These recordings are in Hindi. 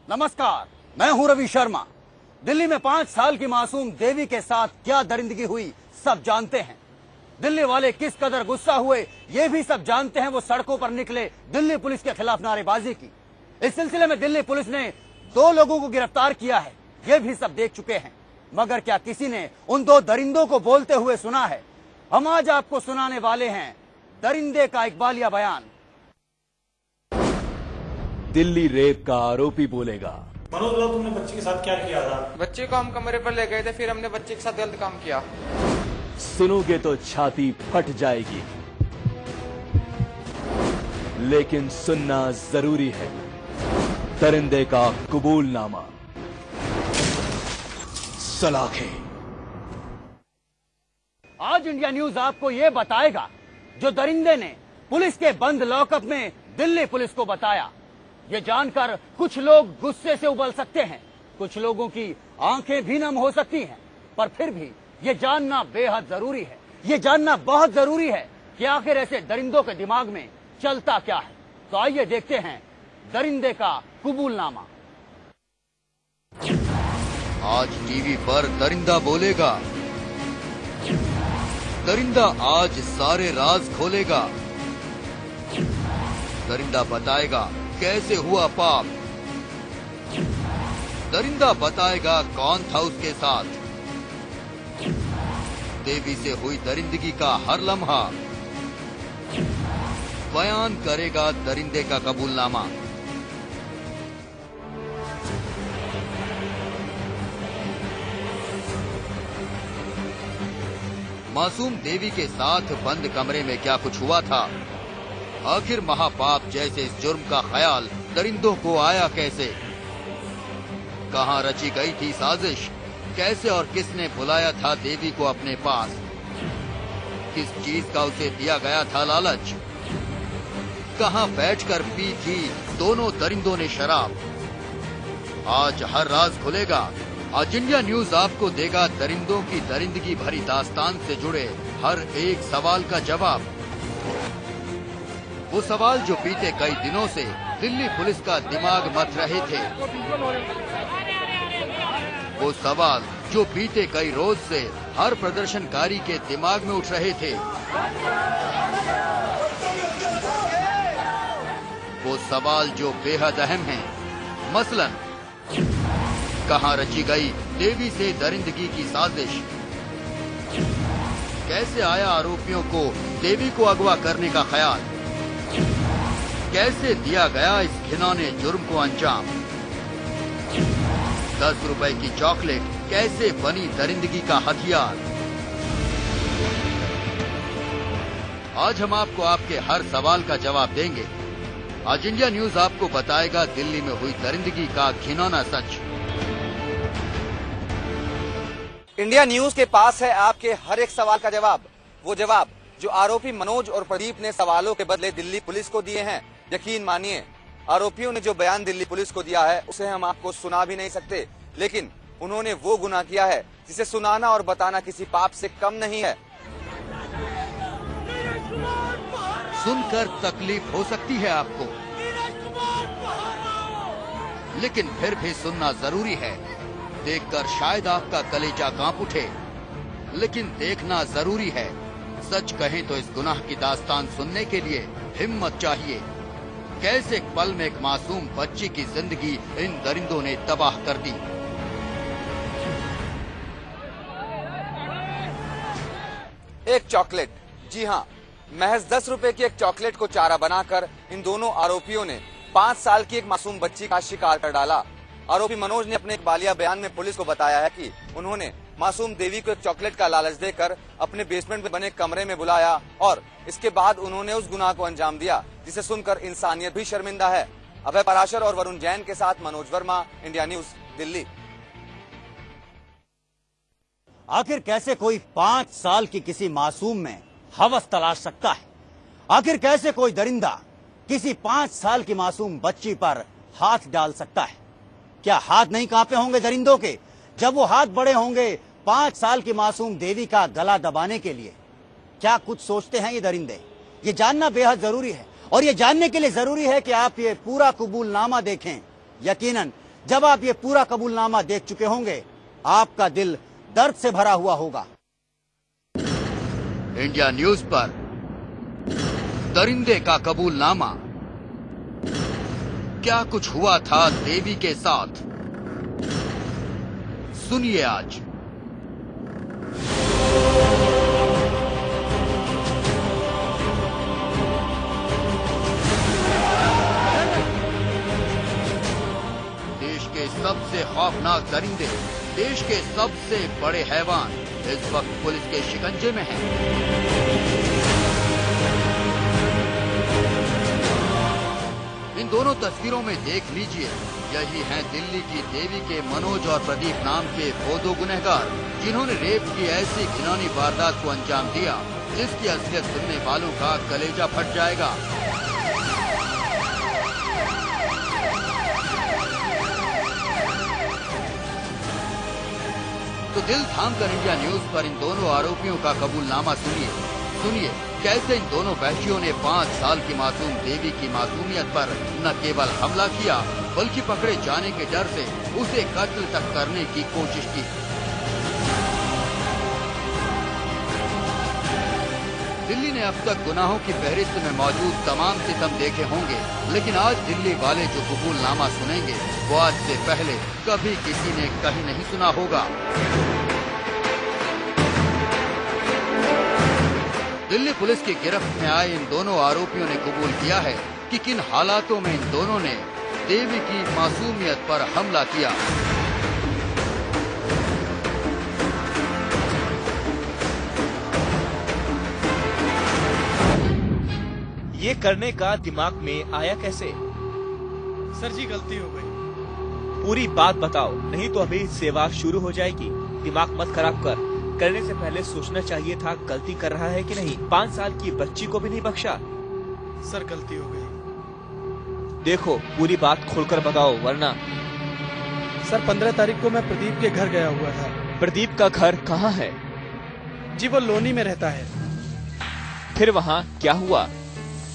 नमस्कार, मैं हूं रवि शर्मा। दिल्ली में 5 साल की मासूम देवी के साथ क्या दरिंदगी हुई सब जानते हैं। दिल्ली वाले किस कदर गुस्सा हुए ये भी सब जानते हैं। वो सड़कों पर निकले दिल्ली पुलिस के खिलाफ नारेबाजी की। इस सिलसिले में दिल्ली पुलिस ने 2 लोगों को गिरफ्तार किया है, ये भी सब देख चुके हैं। मगर क्या किसी ने उन 2 दरिंदों को बोलते हुए सुना है? हम आज आपको सुनाने वाले हैं दरिंदे का इकबालिया बयान। दिल्ली रेप का आरोपी बोलेगा। मनोज भाई, तुमने बच्चे के साथ क्या किया था? बच्चे को हम कमरे पर ले गए थे, फिर हमने बच्चे के साथ गलत काम किया। सुनोगे तो छाती फट जाएगी, लेकिन सुनना जरूरी है। दरिंदे का कबूलनामा। सलाखें। आज इंडिया न्यूज आपको ये बताएगा जो दरिंदे ने पुलिस के बंद लॉकअप में दिल्ली पुलिस को बताया। ये जानकर कुछ लोग गुस्से से उबल सकते हैं, कुछ लोगों की आंखें भी नम हो सकती हैं, पर फिर भी ये जानना बेहद जरूरी है। ये जानना बहुत जरूरी है कि आखिर ऐसे दरिंदों के दिमाग में चलता क्या है। तो आइए देखते हैं दरिंदे का कबूलनामा। आज टीवी पर दरिंदा बोलेगा। दरिंदा आज सारे राज खोलेगा। दरिंदा बताएगा कैसे हुआ पाप। दरिंदा बताएगा कौन था उसके साथ। देवी से हुई दरिंदगी का हर लम्हा बयान करेगा दरिंदे का कबूलनामा। मासूम देवी के साथ बंद कमरे में क्या कुछ हुआ था? आखिर महापाप जैसे इस जुर्म का ख्याल दरिंदों को आया कैसे? कहां रची गई थी साजिश? कैसे और किसने बुलाया था देवी को अपने पास? किस चीज का उसे दिया गया था लालच? कहां बैठकर पी थी दोनों दरिंदों ने शराब? आज हर राज खुलेगा। आज इंडिया न्यूज आपको देगा दरिंदों की दरिंदगी भरी दास्तान से जुड़े हर एक सवाल का जवाब। वो सवाल जो बीते कई दिनों से दिल्ली पुलिस का दिमाग मथ रहे थे। वो सवाल जो बीते कई रोज से हर प्रदर्शनकारी के दिमाग में उठ रहे थे। वो सवाल जो बेहद अहम हैं। मसलन, कहां रची गई देवी से दरिंदगी की साजिश? कैसे आया आरोपियों को देवी को अगवा करने का ख्याल? कैसे दिया गया इस घिनौने जुर्म को अंजाम? 10 रुपए की चॉकलेट कैसे बनी दरिंदगी का हथियार? आज हम आपको आपके हर सवाल का जवाब देंगे। आज इंडिया न्यूज आपको बताएगा दिल्ली में हुई दरिंदगी का घिनौना सच। इंडिया न्यूज के पास है आपके हर एक सवाल का जवाब। वो जवाब जो आरोपी मनोज और प्रदीप ने सवालों के बदले दिल्ली पुलिस को दिए हैं। यकीन मानिए, आरोपियों ने जो बयान दिल्ली पुलिस को दिया है उसे हम आपको सुना भी नहीं सकते, लेकिन उन्होंने वो गुनाह किया है जिसे सुनाना और बताना किसी पाप से कम नहीं है। सुनकर तकलीफ हो सकती है आपको, लेकिन फिर भी सुनना जरूरी है। देखकर शायद आपका कलेजा कांप उठे, लेकिन देखना जरूरी है। सच कहें तो इस गुनाह की दास्तान सुनने के लिए हिम्मत चाहिए। कैसे एक पल में एक मासूम बच्ची की जिंदगी इन दरिंदों ने तबाह कर दी। एक चॉकलेट, जी हाँ, महज 10 रुपए की एक चॉकलेट को चारा बनाकर इन दोनों आरोपियों ने 5 साल की एक मासूम बच्ची का शिकार कर डाला। आरोपी मनोज ने अपने इकबालिया बयान में पुलिस को बताया है कि उन्होंने मासूम देवी को एक चॉकलेट का लालच देकर अपने बेसमेंट में बने कमरे में बुलाया और इसके बाद उन्होंने उस गुनाह को अंजाम दिया जिसे सुनकर इंसानियत भी शर्मिंदा है। अभय पराशर और वरुण जैन के साथ मनोज वर्मा, इंडिया न्यूज, दिल्ली। आखिर कैसे कोई 5 साल की किसी मासूम में हवस तलाश सकता है? आखिर कैसे कोई दरिंदा किसी 5 साल की मासूम बच्ची पर हाथ डाल सकता है? क्या हाथ नहीं कांपे होंगे दरिंदों के जब वो हाथ बड़े होंगे 5 साल की मासूम देवी का गला दबाने के लिए? क्या कुछ सोचते हैं ये दरिंदे? ये जानना बेहद जरूरी है। और ये जानने के लिए जरूरी है कि आप ये पूरा कबूलनामा देखें। यकीनन जब आप ये पूरा कबूलनामा देख चुके होंगे, आपका दिल दर्द से भरा हुआ होगा। इंडिया न्यूज पर दरिंदे का कबूलनामा, क्या कुछ हुआ था देवी के साथ, सुनिए आज। देश के सबसे खौफनाक दरिंदे, देश के सबसे बड़े हैवान इस वक्त पुलिस के शिकंजे में हैं। इन दोनों तस्वीरों में देख लीजिए, यही हैं दिल्ली की देवी के मनोज और प्रदीप नाम के वो दो गुनहगार जिन्होंने रेप की ऐसी घिनौनी वारदात को अंजाम दिया जिसकी असलियत सुनने वालों का कलेजा फट जाएगा। तो दिल थाम कर इंडिया न्यूज पर इन दोनों आरोपियों का कबूलनामा सुनिए। सुनिए कैसे इन दोनों वहशियों ने 5 साल की मासूम देवी की मासूमियत पर न केवल हमला किया बल्कि पकड़े जाने के डर से उसे कत्ल तक करने की कोशिश की। दिल्ली ने अब तक गुनाहों की फहरिस्त में मौजूद तमाम सितम देखे होंगे, लेकिन आज दिल्ली वाले जो कबूलनामा सुनेंगे वो आज से पहले कभी किसी ने कहीं नहीं सुना होगा। दिल्ली पुलिस की गिरफ्त में आए इन दोनों आरोपियों ने कबूल किया है कि किन हालातों में इन दोनों ने देवी की मासूमियत पर हमला किया। ये करने का दिमाग में आया कैसे? सर जी गलती हो गई। पूरी बात बताओ, नहीं तो अभी सेवा शुरू हो जाएगी। दिमाग मत खराब कर। करने से पहले सोचना चाहिए था गलती कर रहा है कि नहीं। 5 साल की बच्ची को भी नहीं बख्शा। सर गलती हो गई। देखो पूरी बात खोलकर बताओ वरना। सर 15 तारीख को मैं प्रदीप के घर गया हुआ था। प्रदीप का घर कहाँ है? जी वो लोनी में रहता है। फिर वहाँ क्या हुआ?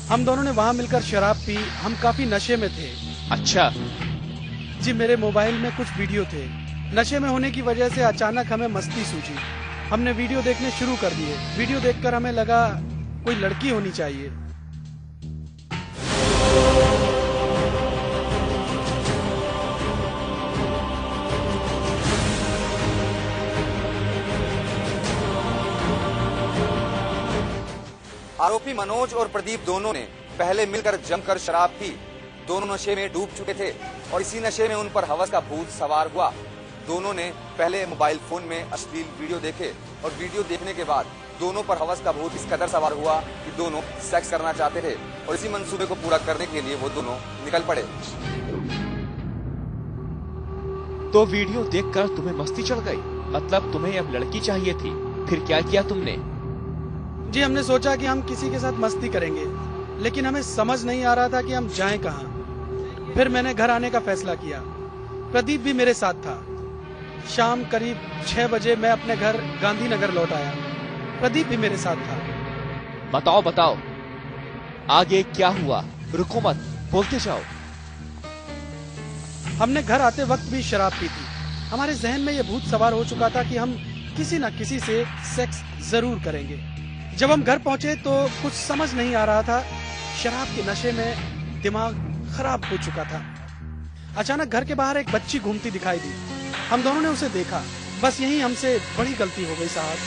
हम दोनों ने वहाँ मिलकर शराब पी। हम काफी नशे में थे। अच्छा। जी मेरे मोबाइल में कुछ वीडियो थे। नशे में होने की वजह से अचानक हमें मस्ती सूझी। हमने वीडियो देखने शुरू कर दिए। वीडियो देखकर हमें लगा कोई लड़की होनी चाहिए। आरोपी मनोज और प्रदीप दोनों ने पहले मिलकर जमकर शराब पी। दोनों नशे में डूब चुके थे और इसी नशे में उन पर हवस का भूत सवार हुआ। दोनों ने पहले मोबाइल फोन में अश्लील वीडियो देखे और वीडियो देखने के बाद दोनों पर हवस का भूत इस कदर सवार हुआ कि दोनों सेक्स करना चाहते थे और इसी मंसूबे को पूरा करने के लिए वो दोनों निकल पड़े। तो वीडियो देखकर तुम्हें मस्ती चढ़ गई? मतलब तुम्हें अब लड़की चाहिए थी। फिर क्या किया तुमने? जी हमने सोचा कि हम किसी के साथ मस्ती करेंगे, लेकिन हमें समझ नहीं आ रहा था कि हम जाएं कहाँ। फिर मैंने घर आने का फैसला किया। प्रदीप भी मेरे साथ था। शाम करीब 6 बजे मैं अपने घर गांधीनगर लौट आया। प्रदीप भी मेरे साथ था। बताओ बताओ आगे क्या हुआ? रुको मत, बोलते जाओ। हमने घर आते वक्त भी शराब पी थी। हमारे जहन में यह भूत सवार हो चुका था कि हम किसी न किसी से सेक्स जरूर करेंगे। जब हम घर पहुंचे तो कुछ समझ नहीं आ रहा था। शराब के नशे में दिमाग खराब हो चुका था। अचानक घर के बाहर एक बच्ची घूमती दिखाई दी। हम दोनों ने उसे देखा। बस यही हमसे बड़ी गलती हो गई साहब।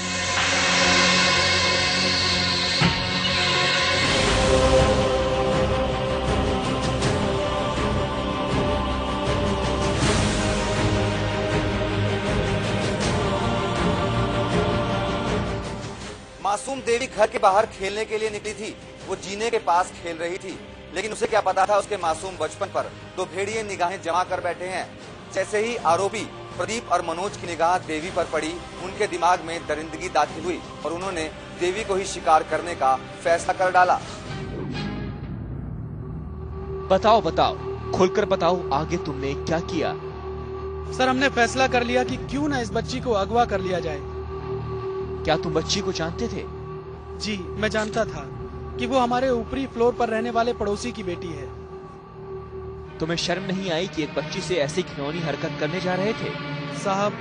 मासूम देवी घर के बाहर खेलने के लिए निकली थी। वो जीने के पास खेल रही थी, लेकिन उसे क्या पता था उसके मासूम बचपन पर दो भेड़िए निगाहें जमा कर बैठे हैं। जैसे ही आरोपी प्रदीप और मनोज की निगाह देवी पर पड़ी, उनके दिमाग में दरिंदगी दाखिल हुई और उन्होंने देवी को ही शिकार करने का फैसला कर डाला। बताओ बताओ, खुलकर बताओ आगे तुमने क्या किया? सर हमने फैसला कर लिया कि क्यों ना इस बच्ची को अगवा कर लिया जाए। क्या तुम बच्ची को जानते थे? जी मैं जानता था। कि वो हमारे ऊपरी फ्लोर पर रहने वाले पड़ोसी की बेटी है। तुम्हें शर्म नहीं आई कि एक बच्ची से ऐसी घिनौनी हरकत करने जा रहे थे? साहब,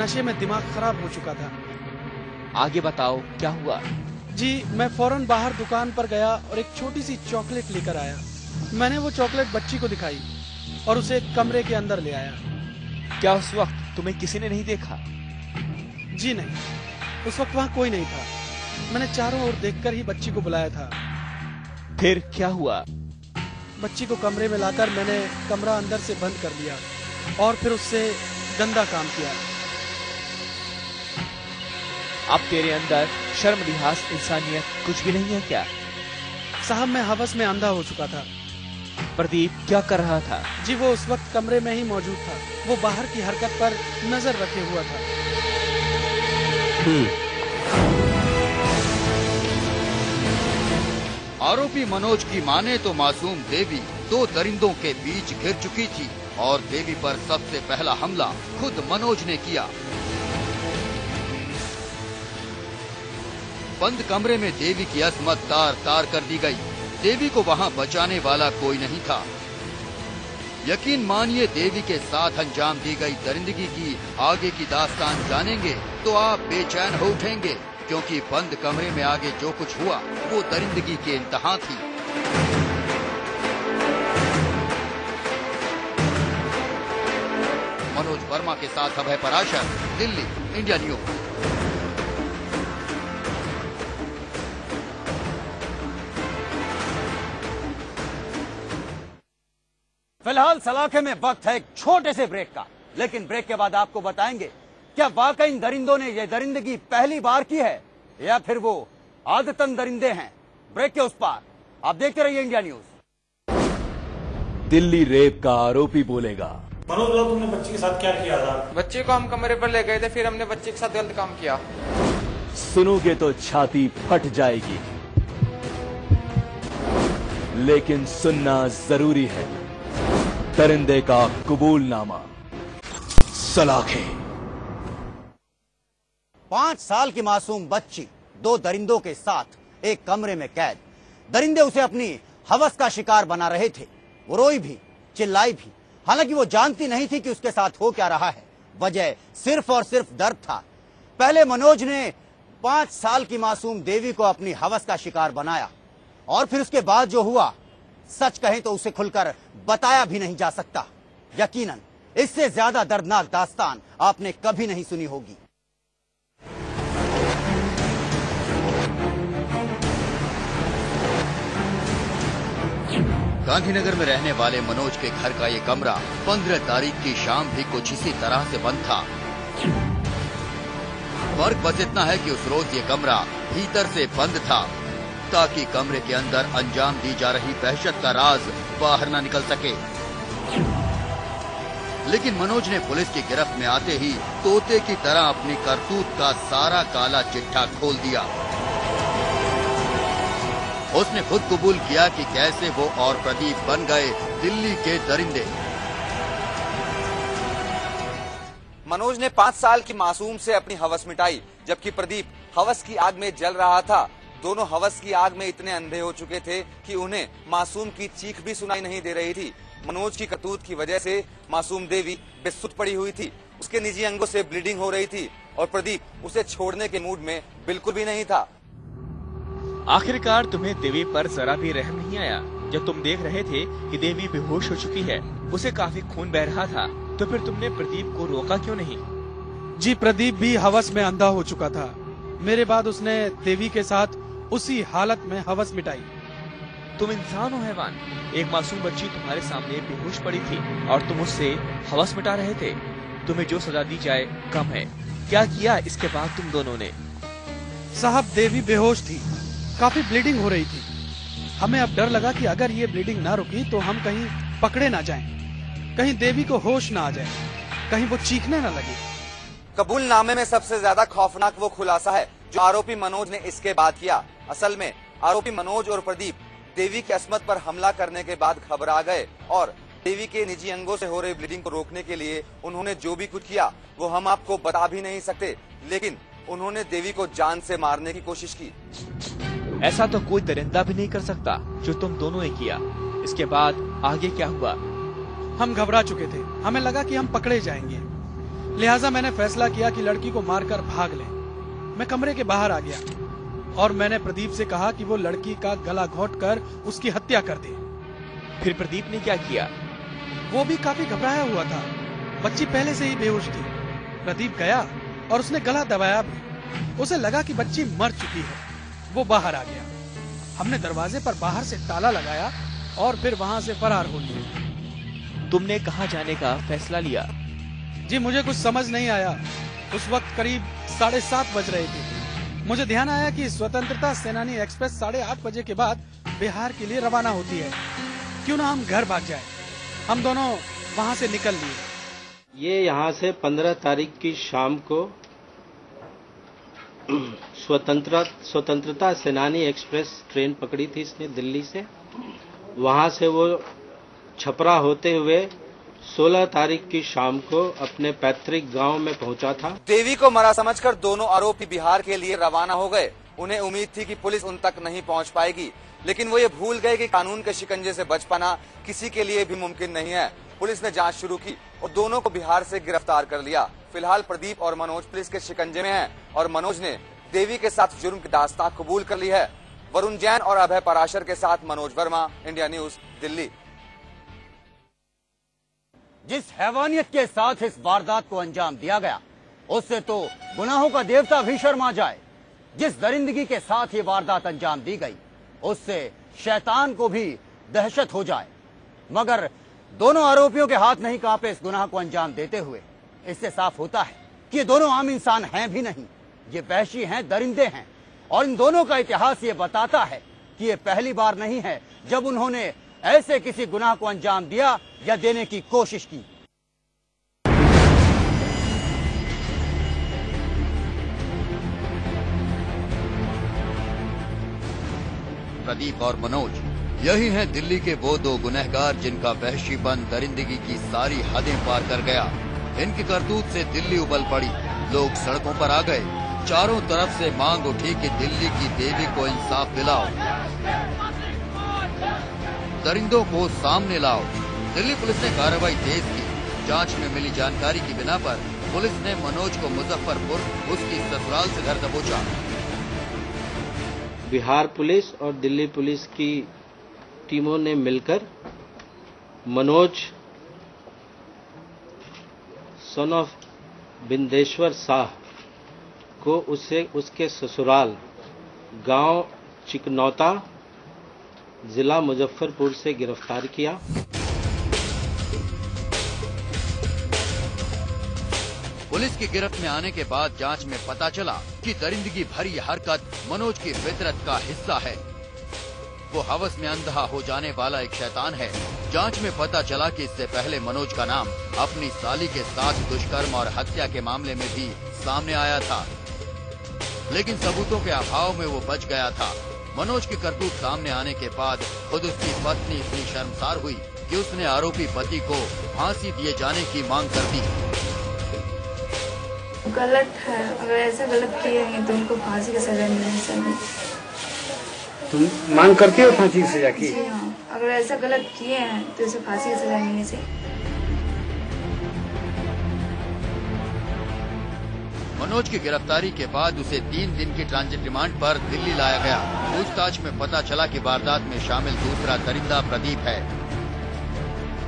नशे में दिमाग खराब हो चुका था। आगे बताओ क्या हुआ? जी, मैं फौरन बाहर दुकान पर गया और एक छोटी सी चॉकलेट लेकर आया। मैंने वो चॉकलेट बच्ची को दिखाई और उसे कमरे के अंदर ले आया। क्या उस वक्त तुम्हें किसी ने नहीं देखा? जी नहीं, उस वक्त वहाँ कोई नहीं था। मैंने चारों ओर देखकर ही बच्ची को बुलाया था। फिर क्या हुआ? बच्ची को कमरे में लाकर मैंने कमरा अंदर से बंद कर दिया और फिर उससे गंदा काम किया। अब तेरे अंदर शर्म, लिहाज, इंसानियत कुछ भी नहीं है क्या? साहब, मैं हवस में अंधा हो चुका था। प्रदीप क्या कर रहा था? जी, वो उस वक्त कमरे में ही मौजूद था। वो बाहर की हरकत पर नजर रखे हुआ था। आरोपी मनोज की माने तो मासूम देवी 2 दरिंदों के बीच घिर चुकी थी और देवी पर सबसे पहला हमला खुद मनोज ने किया। बंद कमरे में देवी की असमत तार तार कर दी गई। देवी को वहां बचाने वाला कोई नहीं था। यकीन मानिए, देवी के साथ अंजाम दी गई दरिंदगी की आगे की दास्तान जानेंगे तो आप बेचैन हो उठेंगे, क्योंकि बंद कमरे में आगे जो कुछ हुआ वो दरिंदगी के इंतहा थी। मनोज वर्मा के साथ अभय पराशर, दिल्ली, इंडिया न्यूज। फिलहाल सलाखे में वक्त है एक छोटे से ब्रेक का, लेकिन ब्रेक के बाद आपको बताएंगे क्या वाकई इन दरिंदों ने यह दरिंदगी पहली बार की है या फिर वो आदतन दरिंदे हैं। ब्रेक के उस पार आप देखते रहिए इंडिया न्यूज। दिल्ली रेप का आरोपी बोलेगा। मनोज, तुमने बच्ची के साथ क्या किया था? बच्चे को हम कमरे पर ले गए थे, फिर हमने बच्चे के साथ गलत काम किया। सुनोगे तो छाती फट जाएगी, लेकिन सुनना जरूरी है। दरिंदे का कबूलनामा। सलाखे। 5 साल की मासूम बच्ची 2 दरिंदों के साथ एक कमरे में कैद। दरिंदे उसे अपनी हवस का शिकार बना रहे थे। वो रोई भी, चिल्लाई भी, हालांकि वो जानती नहीं थी कि उसके साथ हो क्या रहा है। वजह सिर्फ और सिर्फ दर्द था। पहले मनोज ने 5 साल की मासूम देवी को अपनी हवस का शिकार बनाया और फिर उसके बाद जो हुआ, सच कहें तो उसे खुलकर बताया भी नहीं जा सकता। यकीनन इससे ज्यादा दर्दनाक दास्तान आपने कभी नहीं सुनी होगी। गांधीनगर में रहने वाले मनोज के घर का ये कमरा 15 तारीख की शाम भी कुछ इसी तरह से बंद था। फर्क बस इतना है कि उस रोज ये कमरा भीतर से बंद था ताकि कमरे के अंदर अंजाम दी जा रही दहशत का राज बाहर न निकल सके। लेकिन मनोज ने पुलिस की गिरफ्त में आते ही तोते की तरह अपनी करतूत का सारा काला चिट्ठा खोल दिया। उसने खुद कबूल किया कि कैसे वो और प्रदीप बन गए दिल्ली के दरिंदे। मनोज ने 5 साल की मासूम से अपनी हवस मिटाई, जबकि प्रदीप हवस की आग में जल रहा था। दोनों हवस की आग में इतने अंधे हो चुके थे कि उन्हें मासूम की चीख भी सुनाई नहीं दे रही थी। मनोज की करतूत की वजह से मासूम देवी बेसुध पड़ी हुई थी। उसके निजी अंगों से ब्लीडिंग हो रही थी और प्रदीप उसे छोड़ने के मूड में बिल्कुल भी नहीं था। आखिरकार तुम्हें देवी पर जरा भी रहम नहीं आया जब तुम देख रहे थे कि देवी बेहोश हो चुकी है, उसे काफी खून बह रहा था, तो फिर तुमने प्रदीप को रोका क्यों नहीं? जी, प्रदीप भी हवस में अंधा हो चुका था। मेरे बाद उसने देवी के साथ उसी हालत में हवस मिटाई। तुम इंसान हो हैवान। एक मासूम बच्ची तुम्हारे सामने बेहोश पड़ी थी और तुम उससे हवस मिटा रहे थे। तुम्हें जो सजा दी जाए कम है। क्या किया इसके बाद तुम दोनों ने? साहब, देवी बेहोश थी, काफी ब्लीडिंग हो रही थी। हमें अब डर लगा कि अगर ये ब्लीडिंग ना रुकी तो हम कहीं पकड़े ना जाएं, कहीं देवी को होश ना आ जाए, कहीं वो चीखने ना लगे। कबूलनामे में सबसे ज्यादा खौफनाक वो खुलासा है जो आरोपी मनोज ने इसके बाद किया। असल में आरोपी मनोज और प्रदीप देवी की अस्मत पर हमला करने के बाद घबरा गए और देवी के निजी अंगों से हो रही ब्लीडिंग को रोकने के लिए उन्होंने जो भी कुछ किया वो हम आपको बता भी नहीं सकते, लेकिन उन्होंने देवी को जान से मारने की कोशिश की। ऐसा तो कोई दरिंदा भी नहीं कर सकता जो तुम दोनों ने किया। इसके बाद आगे क्या हुआ? हम घबरा चुके थे, हमें लगा कि हम पकड़े जाएंगे। लिहाजा मैंने फैसला किया कि लड़की को मारकर भाग लें। मैं कमरे के बाहर आ गया और मैंने प्रदीप से कहा कि वो लड़की का गला घोंटकर उसकी हत्या कर दे। फिर प्रदीप ने क्या किया? वो भी काफी घबराया हुआ था, बच्ची पहले से ही बेहोश थी। प्रदीप गया और उसने गला दबाया भी। उसे लगा कि बच्ची मर चुकी है। वो बाहर आ गया। हमने दरवाजे पर बाहर से ताला लगाया और फिर वहाँ से फरार हो लिए। तुमने कहाँ जाने का फैसला लिया? जी मुझे कुछ समझ नहीं आया। उस वक्त करीब 7:30 बज रहे थे। मुझे ध्यान आया कि स्वतंत्रता सेनानी एक्सप्रेस 8:30 बजे के बाद बिहार के लिए रवाना होती है। क्यों ना हम घर भाग जाएं। हम दोनों वहाँ से निकल लिए। ये यहाँ से 15 तारीख की शाम को स्वतंत्रता सेनानी एक्सप्रेस ट्रेन पकड़ी थी इसने दिल्ली से। वहाँ से वो छपरा होते हुए 16 तारीख की शाम को अपने पैतृक गांव में पहुंचा था। देवी को मरा समझकर दोनों आरोपी बिहार के लिए रवाना हो गए। उन्हें उम्मीद थी कि पुलिस उन तक नहीं पहुंच पाएगी, लेकिन वो ये भूल गए कि कानून के शिकंजे से बच पाना किसी के लिए भी मुमकिन नहीं है। पुलिस ने जांच शुरू की और दोनों को बिहार से गिरफ्तार कर लिया। फिलहाल प्रदीप और मनोज पुलिस के शिकंजे में हैं और मनोज ने देवी के साथ जुर्म की दास्तां कबूल कर ली है। वरुण जैन और अभय पराशर के साथ मनोज वर्मा, इंडिया न्यूज, दिल्ली। जिस हैवानियत के साथ इस वारदात को अंजाम दिया गया, उससे तो गुनाहों का देवता भी शर्मा जाए। जिस दरिंदगी के साथ ये वारदात अंजाम दी गई, उससे शैतान को भी दहशत हो जाए। मगर दोनों आरोपियों के हाथ नहीं कांपे इस गुनाह को अंजाम देते हुए। इससे साफ होता है कि ये दोनों आम इंसान हैं भी नहीं, ये वहशी हैं, दरिंदे हैं। और इन दोनों का इतिहास ये बताता है कि ये पहली बार नहीं है जब उन्होंने ऐसे किसी गुनाह को अंजाम दिया या देने की कोशिश की। प्रदीप और मनोज यही हैं दिल्ली के वो दो गुनहगार जिनका वहशीपन दरिंदगी की सारी हदें पार कर गया। इनकी करतूत से दिल्ली उबल पड़ी, लोग सड़कों पर आ गए। चारों तरफ से मांग उठी कि दिल्ली की देवी को इंसाफ दिलाओ, दरिंदों को सामने लाओ। दिल्ली पुलिस ने कार्रवाई तेज की। जांच में मिली जानकारी की बिना पर पुलिस ने मनोज को मुजफ्फरपुर उसकी ससुराल से घर दबोचा। बिहार पुलिस और दिल्ली पुलिस की टीमों ने मिलकर मनोज सन ऑफ बिंदेश्वर शाह को उसके ससुराल गांव चिकनौता, जिला मुजफ्फरपुर से गिरफ्तार किया। पुलिस की गिरफ्त में आने के बाद जांच में पता चला कि दरिंदगी भरी हरकत मनोज की फितरत का हिस्सा है। वो हवस में अंधा हो जाने वाला एक शैतान है। जांच में पता चला कि इससे पहले मनोज का नाम अपनी साली के साथ दुष्कर्म और हत्या के मामले में भी सामने आया था, लेकिन सबूतों के अभाव में वो बच गया था। मनोज की करतूत सामने आने के बाद खुद उसकी पत्नी इतनी शर्मसार हुई कि उसने आरोपी पति को फांसी दिए जाने की मांग कर दी। गलत है, अगर ऐसा गलत किए हैं तो उनको फांसी की सजा मिलनी चाहिए। तुम मांग करते हो फांसी की सजा की? जी हाँ, अगर ऐसा गलत किए हैं तो उसे फांसी की सजा मिलनी चाहिए। मनोज की गिरफ्तारी के बाद उसे 3 दिन की ट्रांजिट रिमांड पर दिल्ली लाया गया। पूछताछ में पता चला कि वारदात में शामिल दूसरा दरिंदा प्रदीप है।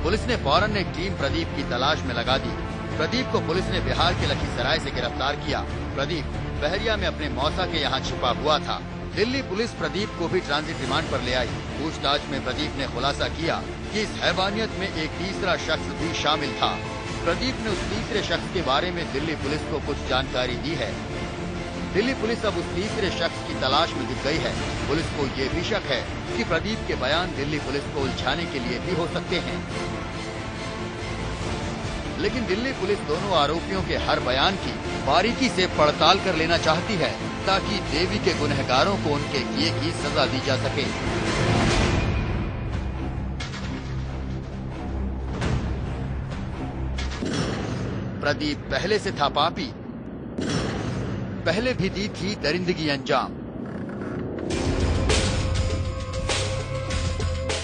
पुलिस ने फौरन एक टीम प्रदीप की तलाश में लगा दी। प्रदीप को पुलिस ने बिहार के लखीसराय से गिरफ्तार किया। प्रदीप बहरिया में अपने मौसा के यहाँ छिपा हुआ था। दिल्ली पुलिस प्रदीप को भी ट्रांजिट रिमांड पर ले आई। पूछताछ में प्रदीप ने खुलासा किया कि इस हैवानियत में एक तीसरा शख्स भी शामिल था। प्रदीप ने उस तीसरे शख्स के बारे में दिल्ली पुलिस को कुछ जानकारी दी है। दिल्ली पुलिस अब उस तीसरे शख्स की तलाश में जुट गई है। पुलिस को ये भी शक है कि प्रदीप के बयान दिल्ली पुलिस को उलझाने के लिए भी हो सकते हैं, लेकिन दिल्ली पुलिस दोनों आरोपियों के हर बयान की बारीकी से पड़ताल कर लेना चाहती है ताकि देवी के गुनहगारों को उनके किए की सजा दी जा सके। प्रदीप पहले से था पापी, पहले भी दी थी दरिंदगी अंजाम।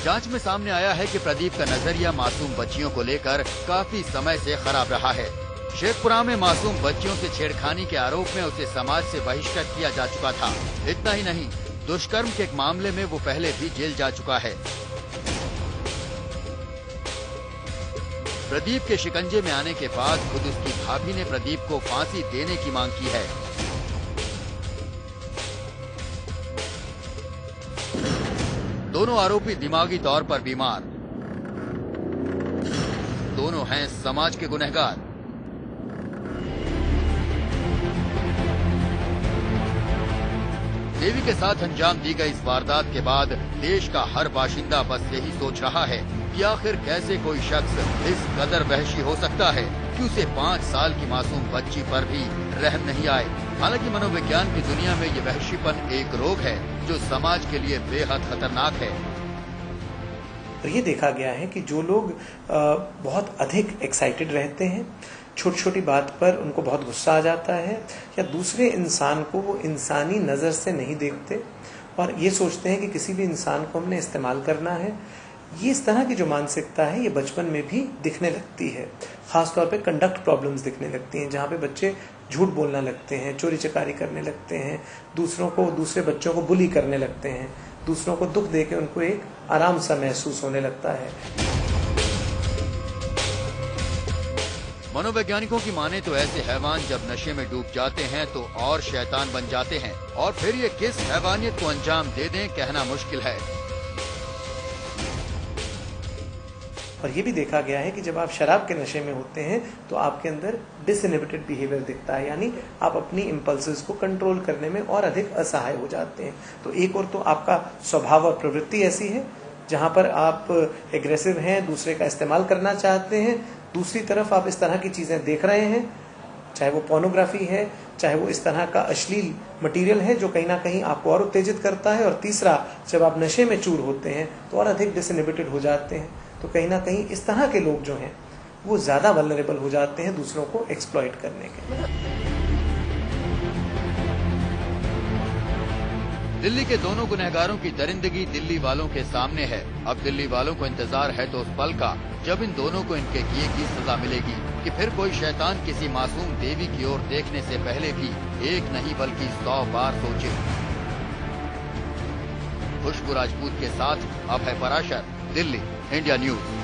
जांच में सामने आया है कि प्रदीप का नजरिया मासूम बच्चियों को लेकर काफी समय से खराब रहा है। शेखपुरा में मासूम बच्चियों से छेड़खानी के आरोप में उसे समाज से बहिष्कृत किया जा चुका था। इतना ही नहीं, दुष्कर्म के एक मामले में वो पहले भी जेल जा चुका है। प्रदीप के शिकंजे में आने के बाद खुद उसकी भाभी ने प्रदीप को फांसी देने की मांग की है। दोनों आरोपी दिमागी तौर पर बीमार, दोनों हैं समाज के गुनहगार। देवी के साथ अंजाम दी गई इस वारदात के बाद देश का हर बाशिंदा बस यही सोच रहा है कि आखिर कैसे कोई शख्स इस कदर वहशी हो सकता है कि उसे 5 साल की मासूम बच्ची पर भी रहम नहीं आए। हालांकि मनोविज्ञान की दुनिया में ये वहशीपन एक रोग है जो समाज के लिए बेहद खतरनाक है। तो ये देखा गया है कि जो लोग बहुत अधिक एक्साइटेड रहते हैं, छोटी छोटी बात पर उनको बहुत गुस्सा आ जाता है, या दूसरे इंसान को वो इंसानी नज़र से नहीं देखते और ये सोचते हैं कि किसी भी इंसान को हमने इस्तेमाल करना है, ये इस तरह की जो मानसिकता है ये बचपन में भी दिखने लगती है। खासतौर पे कंडक्ट प्रॉब्लम्स दिखने लगती हैं, जहाँ पे बच्चे झूठ बोलना लगते हैं, चोरी चकारी करने लगते हैं, दूसरे बच्चों को बुली करने लगते हैं, दूसरों को दुख देके उनको एक आराम सा महसूस होने लगता है। मनोवैज्ञानिकों की माने तो ऐसे हैवान जब नशे में डूब जाते हैं तो और शैतान बन जाते हैं, और फिर ये किस हैवानियत को अंजाम दे दें कहना मुश्किल है। और ये भी देखा गया है कि जब आप शराब के नशे में होते हैं तो आपके अंदर डिसइनहिबिटेड बिहेवियर दिखता है, यानी आप अपनी इम्पल्सेस को कंट्रोल करने में और अधिक असहाय हो जाते हैं। तो एक और तो आपका स्वभाव और प्रवृत्ति ऐसी है जहां पर आप एग्रेसिव हैं, दूसरे का इस्तेमाल करना चाहते हैं, दूसरी तरफ आप इस तरह की चीजें देख रहे हैं, चाहे वो पोर्नोग्राफी है, चाहे वो इस तरह का अश्लील मटेरियल है जो कहीं ना कहीं आपको और उत्तेजित करता है। और तीसरा, जब आप नशे में चूर होते हैं तो और अधिक डिसइनहिबिटेड हो जाते हैं। तो कहीं ना कहीं इस तरह के लोग जो हैं वो ज्यादा वल्नरेबल हो जाते हैं दूसरों को एक्सप्लॉइट करने के। दिल्ली के दोनों गुनहगारों की दरिंदगी दिल्ली वालों के सामने है। अब दिल्ली वालों को इंतजार है तो उस पल का जब इन दोनों को इनके किए की सजा मिलेगी, कि फिर कोई शैतान किसी मासूम देवी की ओर देखने से पहले भी एक नहीं बल्कि 100 बार सोचे। खुशबू राजपूत के साथ अभय पराशर, दिल्ली, इंडिया न्यूज।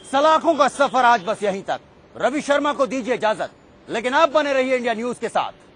सलाखों का सफर आज बस यहीं तक। रवि शर्मा को दीजिए इजाजत, लेकिन आप बने रहिए इंडिया न्यूज के साथ।